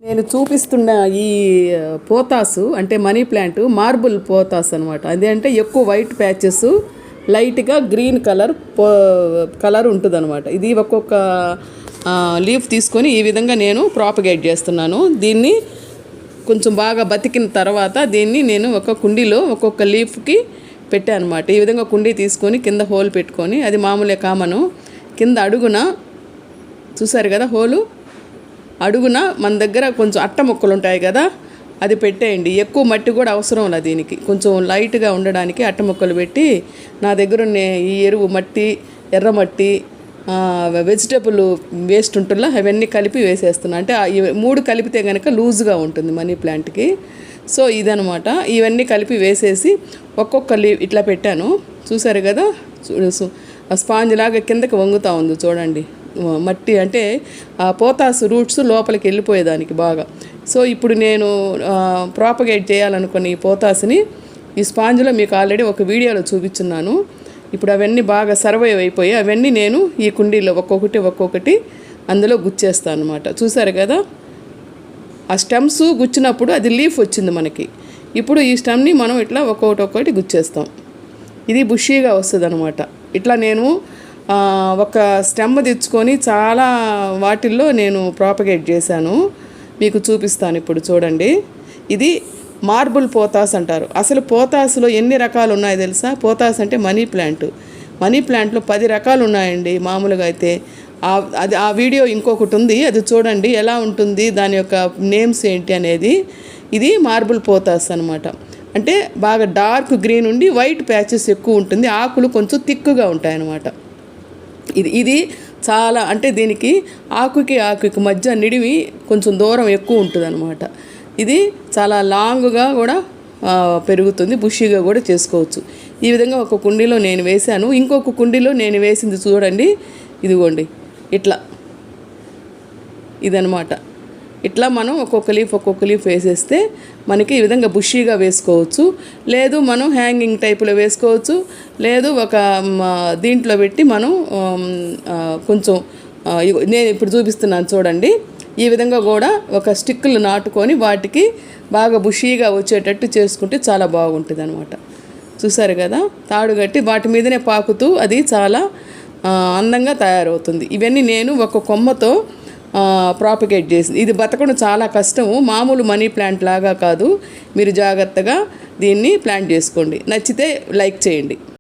నేను చూపిస్తున్న ఈ పోతాసు అంటే మనీ ప్లాంట్ మార్బుల్ పోతాస్ అనమాట. అదేంటే ఎక్కువ వైట్ ప్యాచెస్ లైట్గా గ్రీన్ కలర్ ఉంటుంది అనమాట. ఇది ఒక్కొక్క లీఫ్ తీసుకొని ఈ విధంగా నేను ప్రాపగేట్ చేస్తున్నాను. దీన్ని కొంచెం బాగా బతికిన తర్వాత దీన్ని నేను ఒక కుండీలో ఒక్కొక్క లీఫ్కి పెట్టాను అనమాట. ఈ విధంగా కుండీ తీసుకొని కింద హోల్ పెట్టుకొని, అది మామూలే కామను, కింద అడుగున చూసారు కదా హోలు, అడుగున మన దగ్గర కొంచెం అట్ట ముక్కలు ఉంటాయి కదా, అది పెట్టేయండి. ఎక్కువ మట్టి కూడా అవసరం లేదు దీనికి, కొంచెం లైట్గా ఉండడానికి అట్ట ముక్కలు పెట్టి, నా దగ్గర ఉన్న ఈ ఎరువు మట్టి, ఎర్రమట్టి, వెజిటబుల్ వేస్ట్ ఉంటుందా అవన్నీ కలిపి వేసేస్తున్నా. అంటే ఈ 3 కలిపితే కనుక లూజ్గా ఉంటుంది మనీ ప్లాంట్కి. సో ఇదనమాట, ఇవన్నీ కలిపి వేసేసి ఒక్కొక్క ఇట్లా పెట్టాను. చూసారు కదా, స్పాంజ్ లాగా కిందకి వంగుతూ ఉంది చూడండి. మట్టి అంటే పోతాసు రూట్స్ లోపలికి వెళ్ళిపోయేదానికి బాగా. సో ఇప్పుడు నేను ప్రాపగేట్ చేయాలనుకున్న ఈ పోతాసుని ఈ స్పాంజ్లో మీకు ఆల్రెడీ ఒక వీడియోలో చూపించున్నాను. ఇప్పుడు అవన్నీ బాగా సర్వైవ్ అయిపోయి అవన్నీ నేను ఈ కుండీలో ఒక్కొక్కటి అందులో గుచ్చేస్తాను అనమాట. చూసారు కదా, ఆ స్టెమ్స్ గుచ్చినప్పుడు అది లీఫ్ వచ్చింది మనకి. ఇప్పుడు ఈ స్టెమ్ని మనం ఇట్లా ఒక్కొక్కటి గుచ్చేస్తాం. ఇది బుషీగా వస్తుంది అనమాట. ఇట్లా నేను ఒక స్టెమ్ తెచ్చుకొని చాలా వాటిల్లో నేను ప్రాపగేట్ చేశాను, మీకు చూపిస్తాను ఇప్పుడు చూడండి. ఇది మార్బుల్ పోతాస్ అంటారు. అసలు పోతాసులో ఎన్ని రకాలు ఉన్నాయో తెలుసా? పోతాస్ అంటే మనీ ప్లాంట్లో 10 రకాలు ఉన్నాయండి మామూలుగా అయితే. అది ఆ వీడియో ఇంకొకటి ఉంది, అది చూడండి ఎలా ఉంటుంది, దాని యొక్క నేమ్స్ ఏంటి అనేది. ఇది మార్బుల్ పోతాస్ అనమాట. అంటే బాగా డార్క్ గ్రీన్ ఉండి వైట్ ప్యాచెస్ ఎక్కువ ఉంటుంది, ఆకులు కొంచెం థిక్గా ఉంటాయన్నమాట. ఇది చాలా, అంటే దీనికి ఆకుకి మధ్య నిడివి కొంచెం దూరం ఎక్కువ ఉంటుంది అనమాట. ఇది చాలా లాంగ్గా కూడా పెరుగుతుంది, బుషీగా కూడా చేసుకోవచ్చు. ఈ విధంగా ఒక కుండీలో నేను వేశాను. ఇంకొక కుండీలో నేను వేసింది చూడండి, ఇదిగోండి ఇట్లా, ఇదనమాట. ఇట్లా మనం ఒక్కొక్క లీఫ్ వేసేస్తే మనకి ఈ విధంగా బుషీగా వేసుకోవచ్చు. లేదు మనం హ్యాంగింగ్ టైపులో వేసుకోవచ్చు, లేదు ఒక దీంట్లో పెట్టి మనం కొంచెం నేను ఇప్పుడు చూపిస్తున్నాను చూడండి. ఈ విధంగా కూడా ఒక స్టిక్కులు నాటుకొని వాటికి బాగా బుషీగా వచ్చేటట్టు చేసుకుంటే చాలా బాగుంటుంది అనమాట. చూసారు కదా, తాడు కట్టి వాటి మీదనే పాకుతూ అది చాలా అందంగా తయారవుతుంది. ఇవన్నీ నేను ఒక కొమ్మతో ప్రాపగేట్ చేసింది. ఇది బతకడం చాలా కష్టము, మామూలు మనీ ప్లాంట్ లాగా కాదు. మీరు జాగ్రత్తగా దీన్ని ప్లాంట్ చేసుకోండి. నచ్చితే లైక్ చేయండి.